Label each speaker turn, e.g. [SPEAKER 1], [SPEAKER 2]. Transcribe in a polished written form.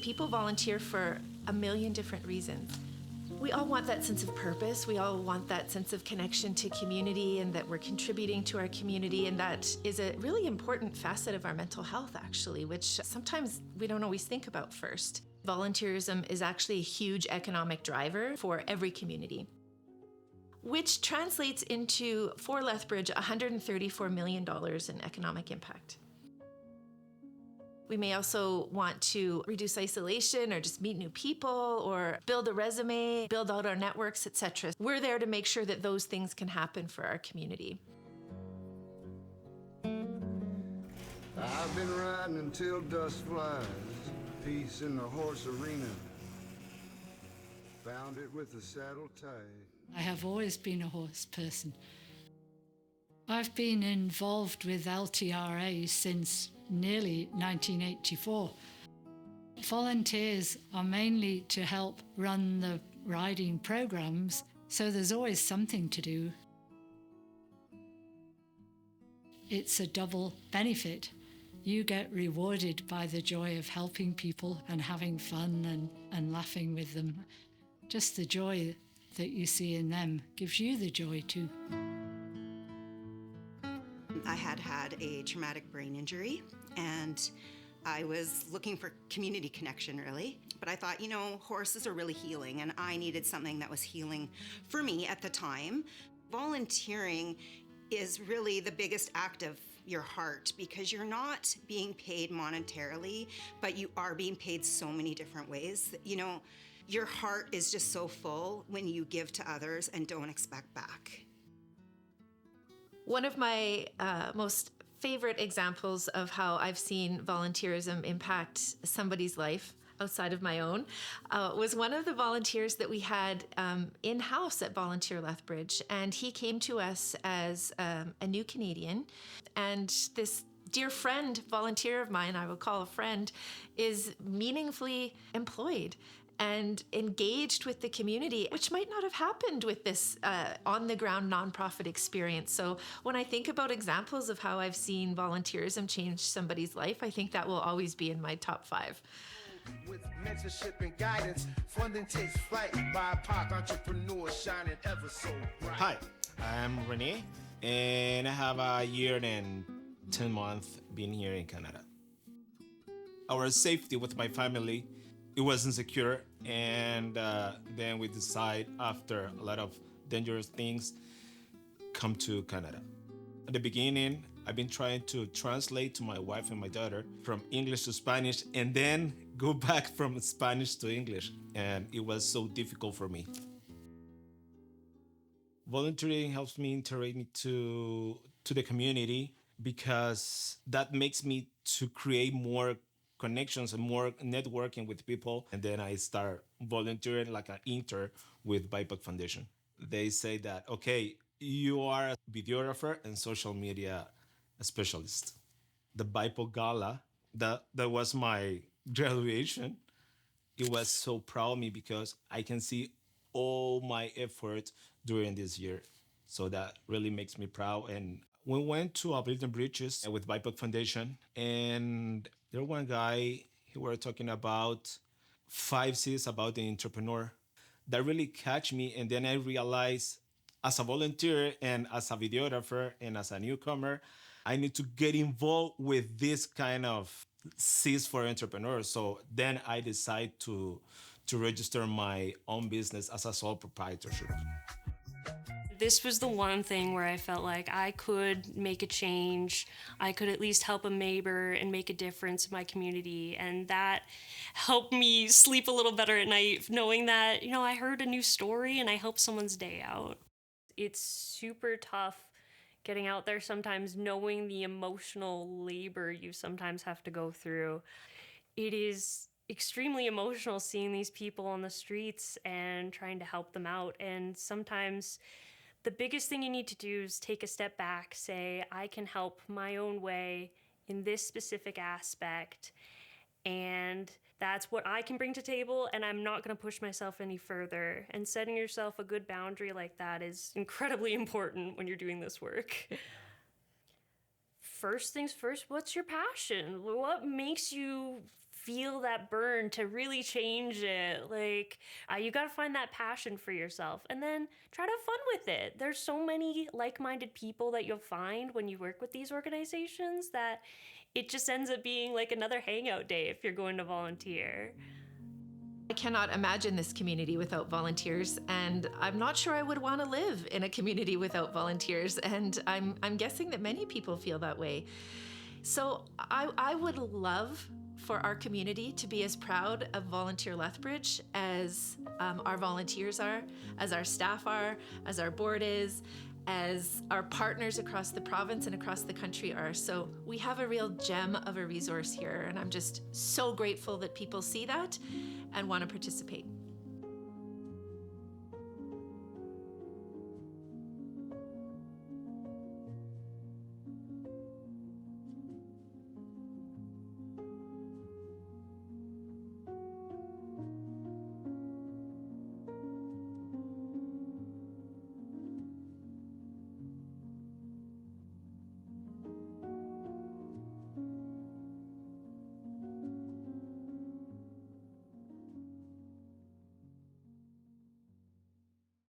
[SPEAKER 1] people volunteer for a million different reasons. We all want that sense of purpose. We all want that sense of connection to community and that we're contributing to our community. And that is a really important facet of our mental health, actually, which sometimes we don't always think about first. Volunteerism is actually a huge economic driver for every community, which translates into, for Lethbridge, $134 million in economic impact. We may also want to reduce isolation or just meet new people or build a resume, build out our networks, etc. We're there to make sure that those things can happen for our community.
[SPEAKER 2] I've been riding until dust flies, peace in the horse arena. Found it with the saddle tight.
[SPEAKER 3] I have always been a horse person. I've been involved with LTRA since nearly 1984. Volunteers are mainly to help run the riding programs, so there's always something to do. It's a double benefit. You get rewarded by the joy of helping people and having fun and laughing with them. Just the joy that you see in them gives you the joy too.
[SPEAKER 4] I had a traumatic brain injury, and I was looking for community connection, really. But I thought, horses are really healing, and I needed something that was healing for me at the time. Volunteering is really the biggest act of your heart, because you're not being paid monetarily, but you are being paid so many different ways. Your heart is just so full when you give to others and don't expect back.
[SPEAKER 1] One of my most favorite examples of how I've seen volunteerism impact somebody's life outside of my own was one of the volunteers that we had in-house at Volunteer Lethbridge. And he came to us as a new Canadian. And this dear friend, volunteer of mine, I will call a friend, is meaningfully employed and engaged with the community, which might not have happened with this on-the-ground nonprofit experience. So when I think about examples of how I've seen volunteerism change somebody's life, I think that will always be in my top 5.
[SPEAKER 5] With mentorship and guidance, funding takes flight by POC entrepreneurs shining ever so bright.
[SPEAKER 6] Hi, I'm Renee, and I have a year and 10 months being here in Canada. Our safety with my family, it wasn't secure, and then we decide, after a lot of dangerous things, come to Canada. At the beginning, I've been trying to translate to my wife and my daughter from English to Spanish, and then go back from Spanish to English, and it was so difficult for me. Volunteering helps me integrate me to the community, because that makes me to create more connections and more networking with people. And then I start volunteering like an intern with BIPOC Foundation. They say that, okay, you are a videographer and social media specialist. The BIPOC Gala, that was my graduation. It was so proud of me, because I can see all my effort during this year. So that really makes me proud. And we went to Building Bridges with BIPOC Foundation, and there one guy, he were talking about 5 C's about the entrepreneur. That really catch me, and then I realized, as a volunteer and as a videographer and as a newcomer, I need to get involved with this kind of C's for entrepreneurs. So then I decide to register my own business as a sole proprietorship.
[SPEAKER 7] This was the one thing where I felt like I could make a change. I could at least help a neighbor and make a difference in my community. And that helped me sleep a little better at night, knowing that, I heard a new story and I helped someone's day out. It's super tough getting out there sometimes, knowing the emotional labor you sometimes have to go through. It is extremely emotional seeing these people on the streets and trying to help them out. And sometimes the biggest thing you need to do is take a step back, say, I can help my own way in this specific aspect, and that's what I can bring to the table, and I'm not going to push myself any further. And setting yourself a good boundary like that is incredibly important when you're doing this work. First things first, what's your passion? What makes you feel that burn to really change it. Like, you got to find that passion for yourself and then try to have fun with it. There's so many like-minded people that you'll find when you work with these organizations that it just ends up being like another hangout day if you're going to volunteer.
[SPEAKER 1] I cannot imagine this community without volunteers, and I'm not sure I would want to live in a community without volunteers, and I'm guessing that many people feel that way. So I would love for our community to be as proud of Volunteer Lethbridge as our volunteers are, as our staff are, as our board is, as our partners across the province and across the country are. So we have a real gem of a resource here, and I'm just so grateful that people see that and want to participate.